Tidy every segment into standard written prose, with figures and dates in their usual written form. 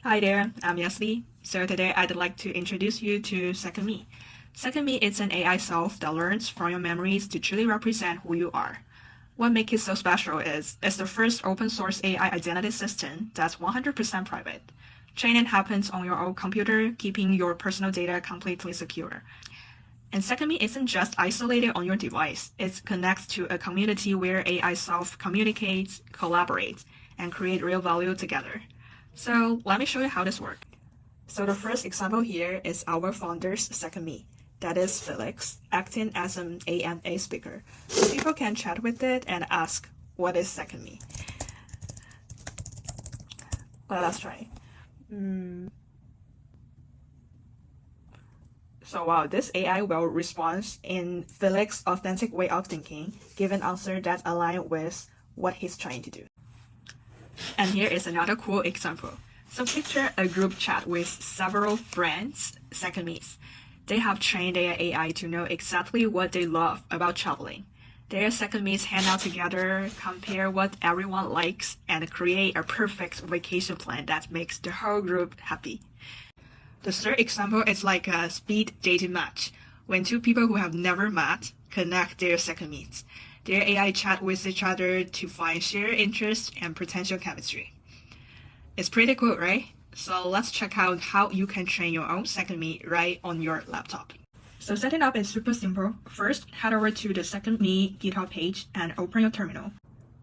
Hi there, I'm Yasli. So today I'd like to introduce you to Second Me. Second Me is an AI self that learns from your memories to truly represent who you are. What makes it so special is it's the first open source AI identity system that's 100% private. Training happens on your own computer, keeping your personal data completely secure. And Second Me isn't just isolated on your device, it connects to a community where AI self communicates, collaborates, and create real value together. So let me show you how this works. So the first example here is our founder's Second Me. That is Felix, acting as an AMA speaker. So people can chat with it and ask, what is Second Me? Let us try. So wow, this AI will respond in Felix's authentic way of thinking, give an answer that aligns with what he's trying to do. And here is another cool example. So picture a group chat with several friends, Second Me's. They have trained their AI to know exactly what they love about traveling. Their Second Me's hang out together, compare what everyone likes, and create a perfect vacation plan that makes the whole group happy. The third example is like a speed dating match, when two people who have never met connect their Second Me's. Their AI chat with each other to find shared interests and potential chemistry. It's pretty cool, right? So let's check out how you can train your own Second Me right on your laptop. So setting up is super simple. First, head over to the Second Me GitHub page and open your terminal.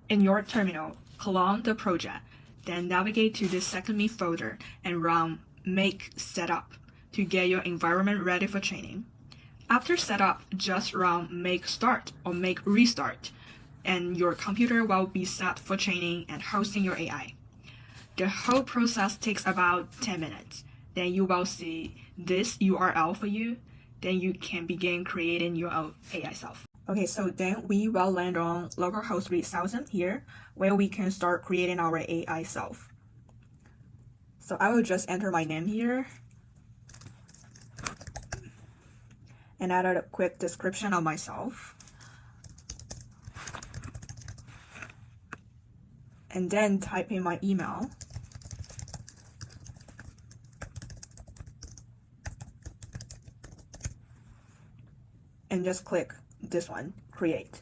In your terminal, clone the project, then navigate to the Second Me folder and run make setup to get your environment ready for training. After setup, just run make start or make restart, and your computer will be set for training and hosting your AI. The whole process takes about 10 minutes. Then you will see this URL for you. Then you can begin creating your own AI self. Okay, so then we will land on localhost 3000 here, where we can start creating our AI self. So I will just enter my name here and add a quick description of myself. And then type in my email. And just click this one, create.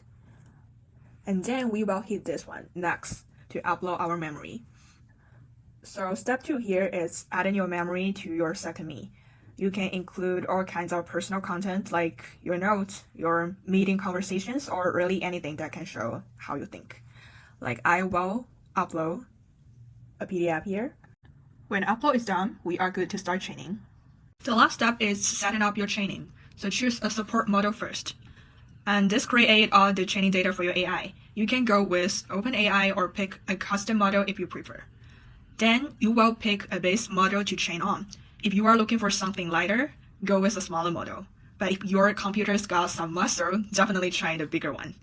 And then we will hit this one, next, to upload our memory. So step 2 here is adding your memory to your Second Me. You can include all kinds of personal content like your notes, your meeting conversations, or really anything that can show how you think. Like I will upload a PDF here. When upload is done, we are good to start training. The last step is setting up your training. So choose a support model first. And this creates all the training data for your AI. You can go with OpenAI or pick a custom model if you prefer. Then you will pick a base model to train on. If you are looking for something lighter, go with a smaller model. But if your computer's got some muscle, definitely try the bigger one.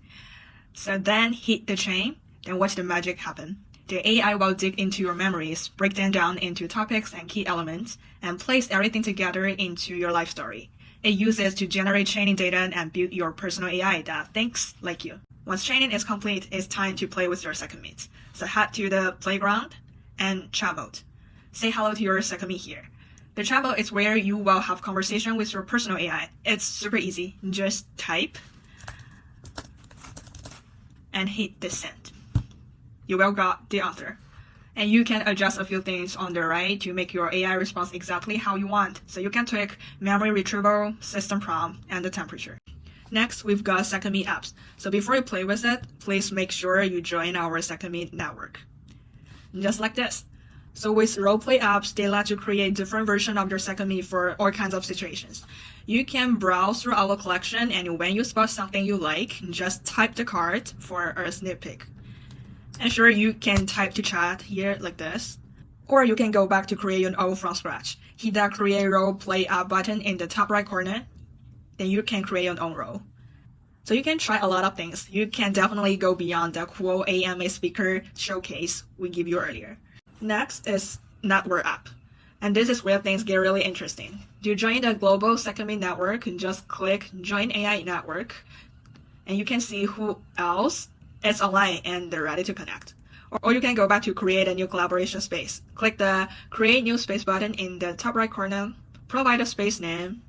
So then hit the train, then watch the magic happen. The AI will dig into your memories, break them down into topics and key elements, and place everything together into your life story. It uses to generate training data and build your personal AI that thinks like you. Once training is complete, it's time to play with your Second Me. So head to the playground and chat mode. Say hello to your Second Me here. The chat mode is where you will have conversation with your personal AI. It's super easy. Just type and hit the send. You will get the answer. And you can adjust a few things on the right to make your AI response exactly how you want. So you can tweak memory retrieval, system prompt, and the temperature. Next, we've got Second Me apps. So before you play with it, please make sure you join our Second Me network. Just like this. So with Roleplay apps, they let you create different versions of your Second Me for all kinds of situations. You can browse through our collection, and when you spot something you like, just type the card for a sneak peek. And sure, you can type to chat here like this, or you can go back to create your own from scratch. Hit that create role play app button in the top right corner, then you can create your own role. So you can try a lot of things. You can definitely go beyond the cool AMA speaker showcase we gave you earlier. Next is network app. And this is where things get really interesting. To join the global Second Me network, just click join AI network, and you can see who else is aligned and they're ready to connect. Or you can go back to create a new collaboration space. Click the create new space button in the top right corner, provide a space name,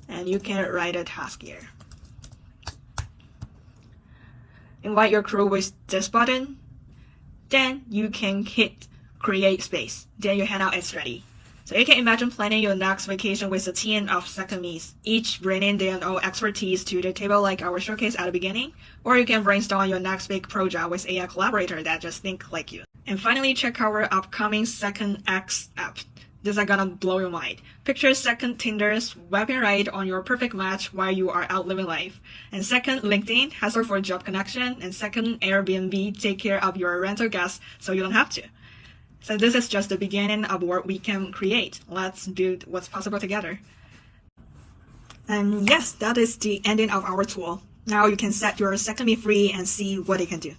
and you can write a task here. Invite your crew with this button. Then you can hit create space. Then your handout is ready. So you can imagine planning your next vacation with a team of secondees, each bringing their own expertise to the table like our showcase at the beginning. Or you can brainstorm your next big project with AI collaborator that just think like you. And finally, check our upcoming Second X app. This is gonna blow your mind. Picture second Tinder swiping right on your perfect match while you are out living life. And second LinkedIn, hustle for job connection. And second Airbnb, take care of your rental guests so you don't have to. So this is just the beginning of what we can create. Let's build what's possible together. And yes, that is the ending of our tool. Now you can set your second me free and see what it can do.